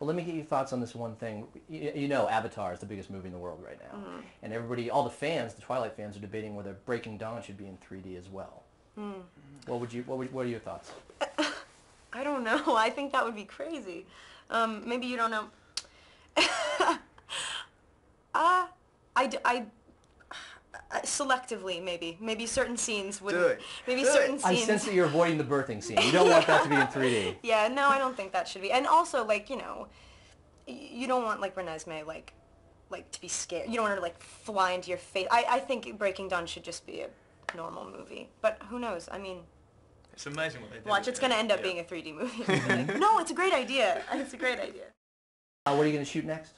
let me get your thoughts on this one thing. You know, Avatar is the biggest movie in the world right now, and everybody, all the fans, the Twilight fans, are debating whether Breaking Dawn should be in 3D as well. What are your thoughts? I don't know. I think that would be crazy. Maybe you don't know. Selectively, maybe certain scenes would. Do it. Maybe certain I scenes. sense that you're avoiding the birthing scene. You don't want that to be in 3D. Yeah, no, I don't think that should be. And also, like, you know, you don't want like Renesmee like to be scared. You don't want her to like fly into your face. I think Breaking Dawn should just be a normal movie. But who knows? I mean, it's amazing what they do. Watch, it's going to end up being a 3D movie. Like, no, it's a great idea. It's a great idea. What are you going to shoot next?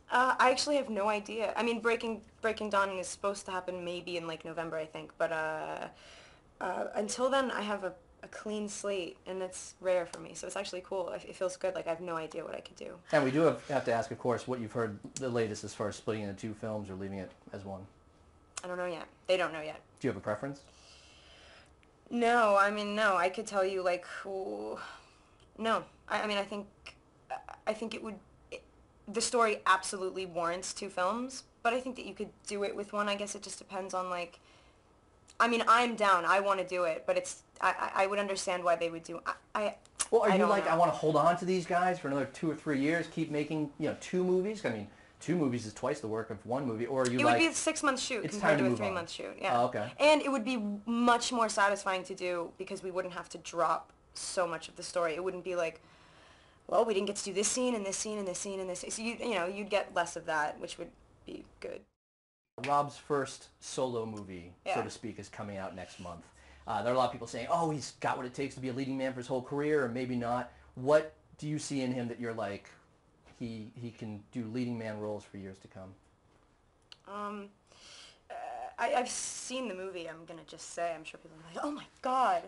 I actually have no idea. I mean, Breaking Dawn is supposed to happen maybe in like November, I think. But until then, I have a clean slate, and it's rare for me. So it's actually cool. It feels good. Like I have no idea what I could do. And we do have to ask, of course, what you've heard the latest as far as splitting into 2 films or leaving it as one. I don't know yet. They don't know yet. Do you have a preference? No, I mean, no. I could tell you, like, no. I mean, I think it would. The story absolutely warrants 2 films, but I think that you could do it with one. I guess it just depends on, like, I mean, I'm down. I want to do it, but it's, I would understand why they would do, Well, are I you don't like, know. I want to hold on to these guys for another 2 or 3 years, keep making, 2 movies? I mean, 2 movies is twice the work of 1 movie, or are you It like... would be a 6-month shoot it's compared time to to a move on. 3-month shoot, yeah. Oh, okay. And it would be much more satisfying to do because we wouldn't have to drop so much of the story. It wouldn't be like, well, we didn't get to do this scene and this scene and this scene and this scene. So you'd get less of that, which would be good. Rob's first solo movie, so to speak, is coming out next month. There are a lot of people saying, oh, he's got what it takes to be a leading man for his whole career, or maybe not. What do you see in him that you're like, he can do leading man roles for years to come? I've seen the movie. I'm gonna just say, I'm sure people are like, oh my god.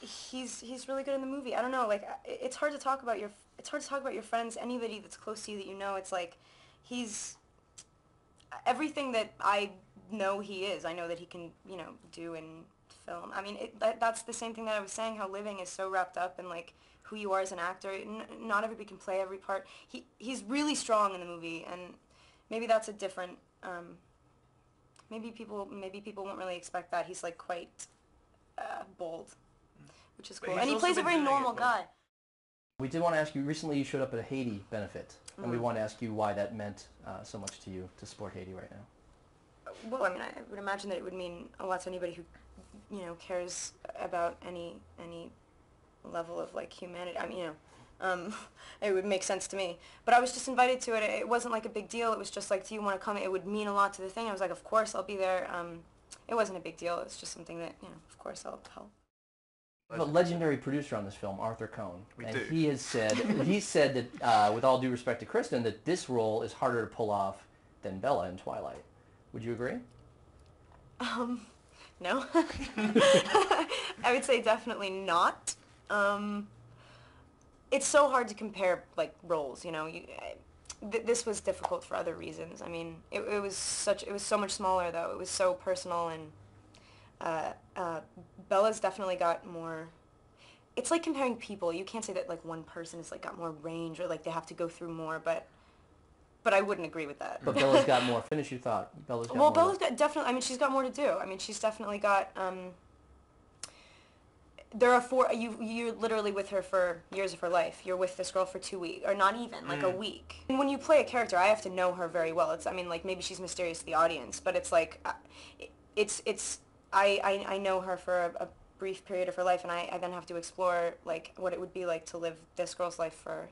He's really good in the movie. I don't know, like it's hard to talk about your friends, anybody that's close to you that you know. It's like he's everything that I know he is. I know that he can, do in film. I mean, that's the same thing that I was saying. How living is so wrapped up in like who you are as an actor. Not everybody can play every part. He's really strong in the movie, and maybe that's a different. Maybe people won't really expect that. He's like quite bold, which is cool. And he plays a very normal guy. We did want to ask you, recently you showed up at a Haiti benefit, and we want to ask you why that meant so much to you to support Haiti right now. Well, I mean, I would imagine that it would mean a lot to anybody who, cares about any level of like humanity. I mean, it would make sense to me. But I was just invited to it. It wasn't like a big deal. It was just like, do you want to come? It would mean a lot to the thing. I was like, of course I'll be there. It wasn't a big deal. It was just something that, of course I'll help. We have a legendary producer on this film, Arthur Cohn, he has said that, with all due respect to Kristen, that this role is harder to pull off than Bella in Twilight. Would you agree? No. I would say definitely not. It's so hard to compare like roles, this was difficult for other reasons. I mean, it was so much smaller though. It was so personal, and Bella's definitely got more. It's like comparing people. You can't say that like one person has like got more range or like they have to go through more, but I wouldn't agree with that. But Bella's got more. Finish your thought. Bella's got more. Well, Bella's got definitely. I mean, she's got more to do. I mean, she's definitely got. There are 4. You're literally with her for years of her life. You're with this girl for 2 weeks, or not even like a week. And when you play a character, I have to know her very well. I mean, like maybe she's mysterious to the audience, but it's like, I know her for a brief period of her life, and I then have to explore like what it would be like to live this girl's life for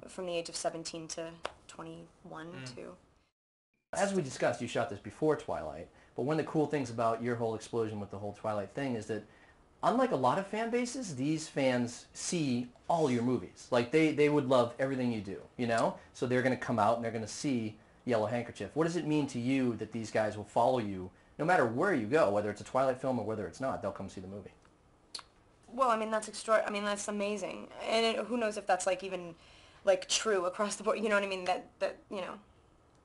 from the age of 17 to 21 to. As we discussed, you shot this before Twilight, but one of the cool things about your whole explosion with the whole Twilight thing is that, unlike a lot of fan bases, these fans see all your movies. Like, they would love everything you do, So they're going to come out and they're going to see Yellow Handkerchief. What does it mean to you that these guys will follow you no matter where you go, whether it's a Twilight film or whether it's not? They'll come see the movie. Well, I mean, that's that's amazing. And who knows if that's, like, even, like, true across the board. You know what I mean? That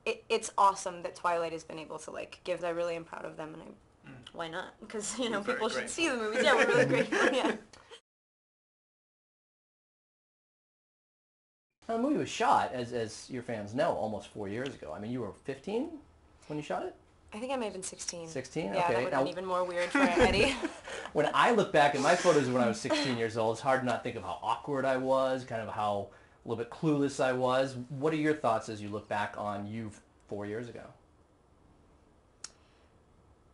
it's awesome that Twilight has been able to, like, give. I really am proud of them, and why not? Because, people should see the movies. Yeah, we're really grateful, yeah. Now, the movie was shot, as your fans know, almost 4 years ago. I mean, you were 15 when you shot it? I think I may have been 16. 16? Yeah, Okay. that would have been even more weird for Eddie. When I look back at my photos when I was 16 years old, it's hard to not think of how awkward I was, kind of how a little bit clueless I was. What are your thoughts as you look back on you 4 years ago?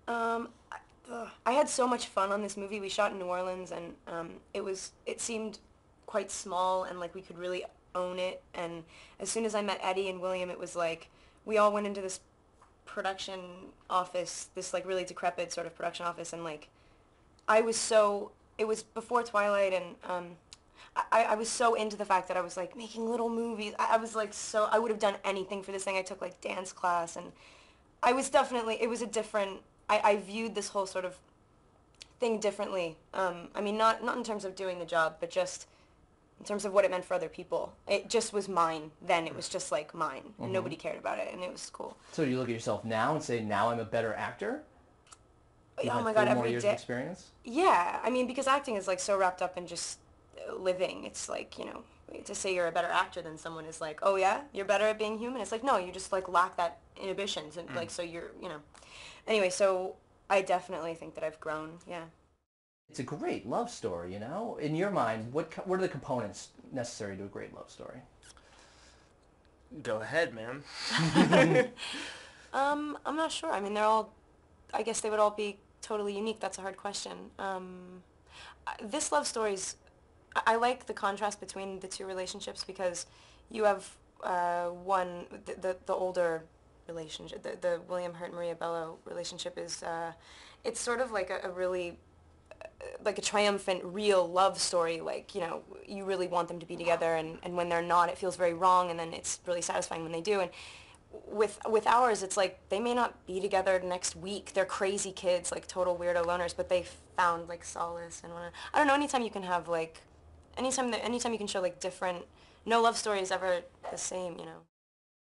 I had so much fun on this movie. We shot in New Orleans, and it seemed quite small, and like we could really own it. And as soon as I met Eddie and William, it was like we all went into this production office, this like really decrepit sort of production office, and like it was before Twilight, and I was so into the fact that I was like making little movies. I was like I would have done anything for this thing. I took like dance class, and I was definitely, it was a different, I viewed this whole sort of thing differently. I mean, not in terms of doing the job, but just in terms of what it meant for other people. It just was mine then. It was just like mine, and nobody cared about it, and it was cool. So you look at yourself now and say, now I'm a better actor? You've Oh had my God, 4 more every years day. of experience? Yeah, I mean, because acting is like so wrapped up in just living. It's like, you know, to say you're a better actor than someone is like, oh yeah, you're better at being human. It's like, no, you just like lack that inhibitions, and like, so you're, you know. Anyway, so I definitely think that I've grown, yeah. It's a great love story, you know? In your mind, what are the components necessary to a great love story? Go ahead, man. I'm not sure. I mean, I guess they would all be totally unique. That's a hard question. This love story's, I like the contrast between the two relationships, because you have the older relationship, the William Hurt and Maria Bello relationship is, it's sort of like a really, like a triumphant, real love story. Like, you know, you really want them to be together, and when they're not, it feels very wrong, and then it's really satisfying when they do. And with ours, it's like they may not be together next week. They're crazy kids, like total weirdo loners, but they found like solace and I don't know. Anytime you can have like, anytime you can show like different. No love story is ever the same, you know.